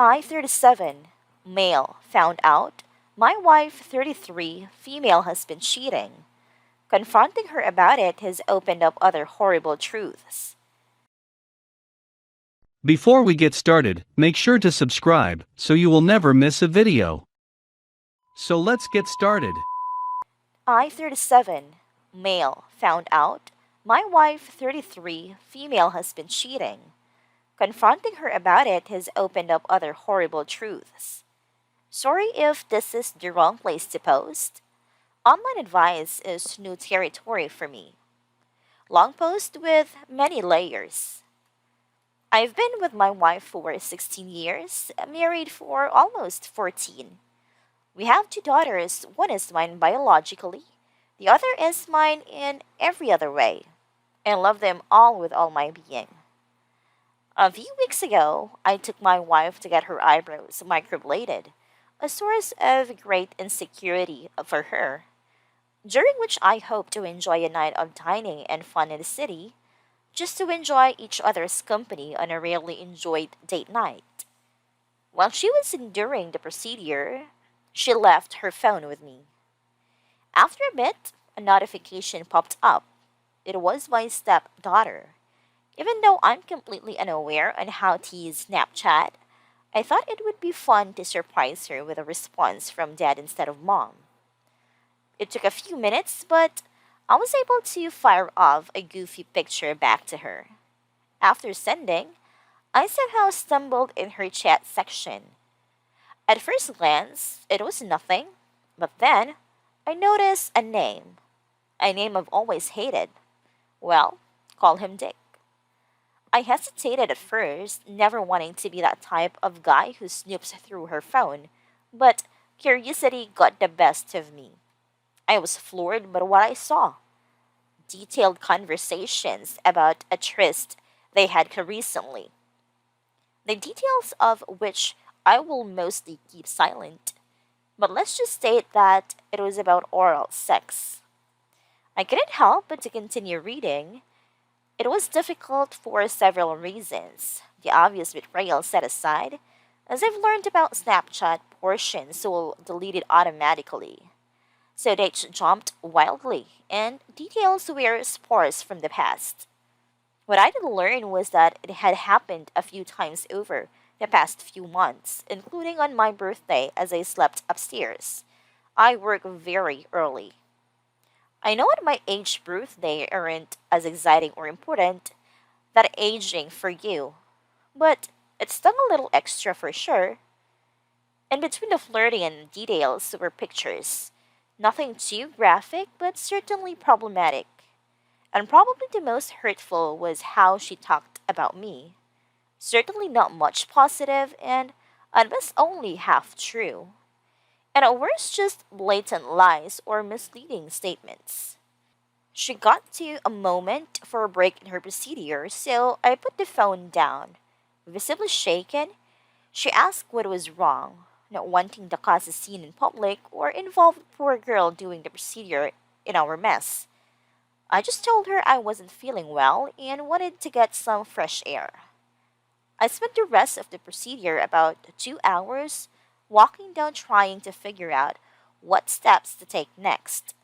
I-37, male, found out my wife, 33, female, has been cheating. Confronting her about it has opened up other horrible truths. Before we get started, make sure to subscribe so you will never miss a video. So let's get started. I-37, male, found out my wife, 33, female, has been cheating. Confronting her about it has opened up other horrible truths. Sorry if this is the wrong place to post. Online advice is new territory for me. Long post with many layers. I've been with my wife for 16 years, married for almost 14. We have two daughters. One is mine biologically, the other is mine in every other way. I love them all with all my being. A few weeks ago, I took my wife to get her eyebrows microbladed, a source of great insecurity for her, during which I hope to enjoy a night of dining and fun in the city, just to enjoy each other's company on a rarely enjoyed date night. While she was enduring the procedure, she left her phone with me. After a bit, a notification popped up. It was my stepdaughter. Even though I'm completely unaware on how to use Snapchat, I thought it would be fun to surprise her with a response from dad instead of mom. It took a few minutes, but I was able to fire off a goofy picture back to her. After sending, I somehow stumbled in her chat section. At first glance, it was nothing, but then I noticed a name I've always hated. Well, call him Dick. I hesitated at first, never wanting to be that type of guy who snoops through her phone, but curiosity got the best of me. I was floored by what I saw. Detailed conversations about a tryst they had recently, the details of which I will mostly keep silent. But let's just state that it was about oral sex. I couldn't help but to continue reading. It was difficult for several reasons. The obvious betrayal set aside, as I've learned about Snapchat portions will delete it automatically. So dates jumped wildly, and details were sparse from the past. What I did learn was that it had happened a few times over the past few months, including on my birthday as I slept upstairs. I work very early. I know at my age birthday aren't as exciting or important that aging for you, but it stung a little extra for sure. In between the flirting and details were pictures. Nothing too graphic, but certainly problematic. And probably the most hurtful was how she talked about me. Certainly not much positive, and at best only half true. And at worst, just blatant lies or misleading statements. She got to a moment for a break in her procedure, so I put the phone down. Visibly shaken, she asked what was wrong, not wanting to cause a scene in public or involve the poor girl doing the procedure in our mess. I just told her I wasn't feeling well and wanted to get some fresh air. I spent the rest of the procedure, about 2 hours, walking down trying to figure out what steps to take next.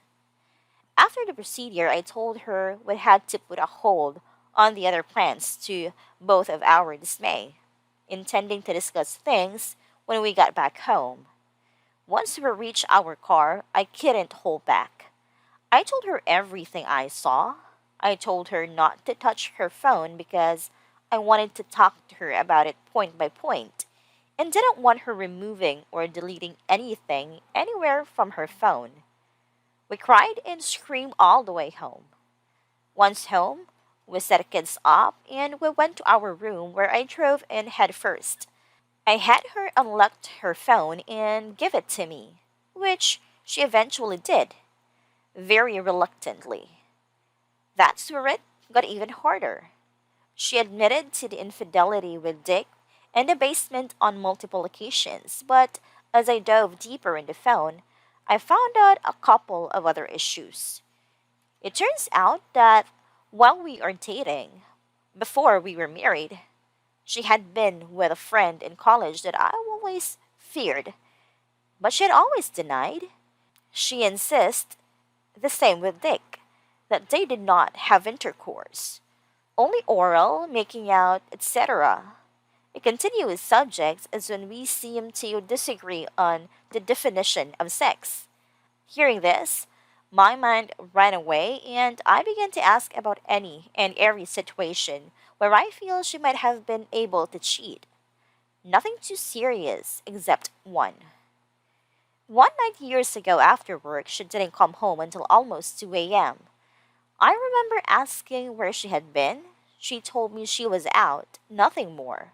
After the procedure, I told her we had to put a hold on the other plans to both of our dismay, intending to discuss things when we got back home. Once we reached our car, I couldn't hold back. I told her everything I saw. I told her not to touch her phone because I wanted to talk to her about it point by point and didn't want her removing or deleting anything anywhere from her phone. We cried and screamed all the way home. Once home, we set the kids up and we went to our room where I drove in head first. I had her unlock her phone and give it to me, which she eventually did, very reluctantly. That's where it got even harder. She admitted to the infidelity with Dick in the basement on multiple occasions, but as I dove deeper in the phone, I found out a couple of other issues. It turns out that while we are dating, before we were married, She had been with a friend in college that I always feared, but she had always denied. She insists, the same with Dick, that they did not have intercourse, only oral, making out, etc. A continuous subject is when we seem to disagree on the definition of sex. Hearing this, my mind ran away and I began to ask about any and every situation where I feel she might have been able to cheat. Nothing too serious except one. One night years ago after work, she didn't come home until almost 2 a.m. I remember asking where she had been. She told me she was out, nothing more.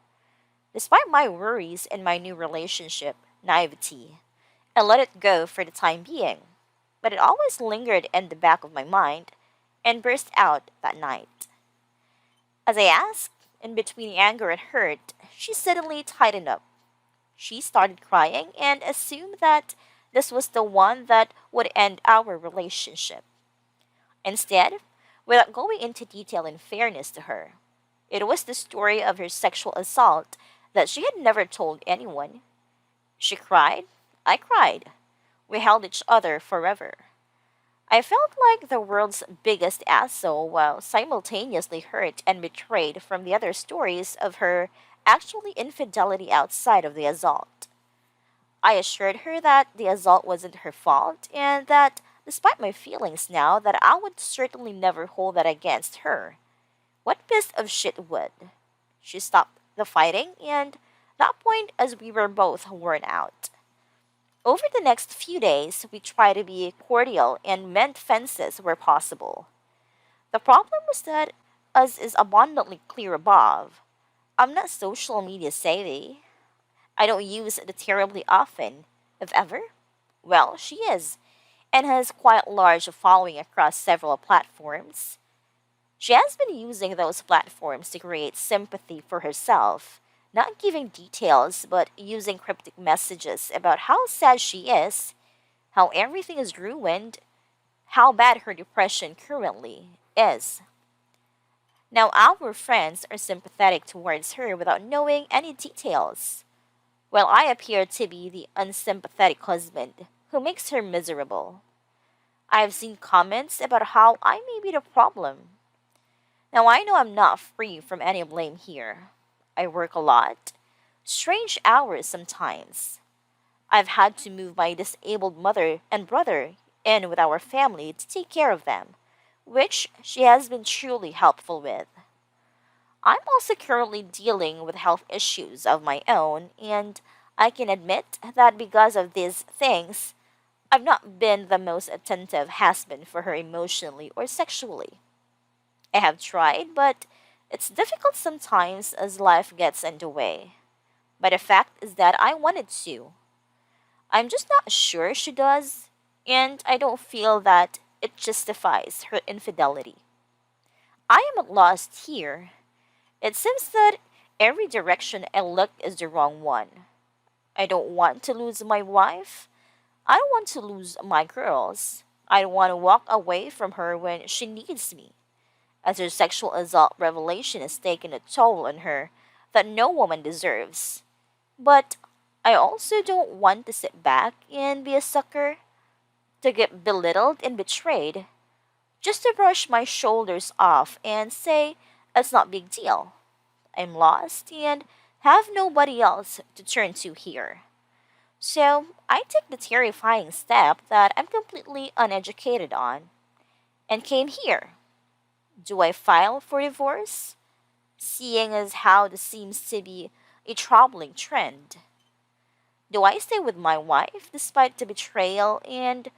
Despite my worries and my new relationship, naivety, I let it go for the time being. But it always lingered in the back of my mind and burst out that night. As I asked, in between anger and hurt, she suddenly tightened up. She started crying and assumed that this was the one that would end our relationship. Instead, without going into detail in fairness to her, it was the story of her sexual assault that she had never told anyone. She cried, I cried. We held each other forever. I felt like the world's biggest asshole while simultaneously hurt and betrayed from the other stories of her actually infidelity outside of the assault. I assured her that the assault wasn't her fault and that despite my feelings now that I would certainly never hold that against her. What piece of shit would? She stopped the fighting and that point as we were both worn out. Over the next few days, we tried to be cordial and mend fences where possible. The problem was that, as is abundantly clear above, I'm not social media savvy. I don't use it terribly often, if ever. Well, she is, and has quite large following across several platforms. She has been using those platforms to create sympathy for herself, not giving details, but using cryptic messages about how sad she is, how everything is ruined, how bad her depression currently is. Now, our friends are sympathetic towards her without knowing any details, while I appear to be the unsympathetic husband who makes her miserable. I've seen comments about how I may be the problem. Now, I know I'm not free from any blame here. I work a lot, strange hours sometimes. I've had to move my disabled mother and brother in with our family to take care of them, which she has been truly helpful with. I'm also currently dealing with health issues of my own, and I can admit that because of these things, I've not been the most attentive husband for her emotionally or sexually. I have tried, but it's difficult sometimes as life gets in the way. But the fact is that I wanted to. I'm just not sure she does, and I don't feel that it justifies her infidelity. I am at lost here. It seems that every direction I look is the wrong one. I don't want to lose my wife. I don't want to lose my girls. I don't want to walk away from her when she needs me, as her sexual assault revelation has taken a toll on her that no woman deserves. But I also don't want to sit back and be a sucker, to get belittled and betrayed, just to brush my shoulders off and say it's not big deal. I'm lost and have nobody else to turn to here. So I took the terrifying step that I'm completely uneducated on and came here. Do I file for divorce? Seeing as how this seems to be a troubling trend. Do I stay with my wife despite the betrayal and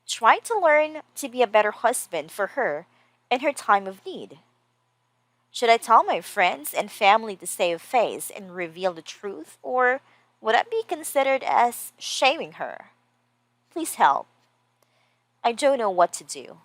try to learn to be a better husband for her in her time of need? Should I tell my friends and family to save face and reveal the truth, or would that be considered as shaming her? Please help. I don't know what to do.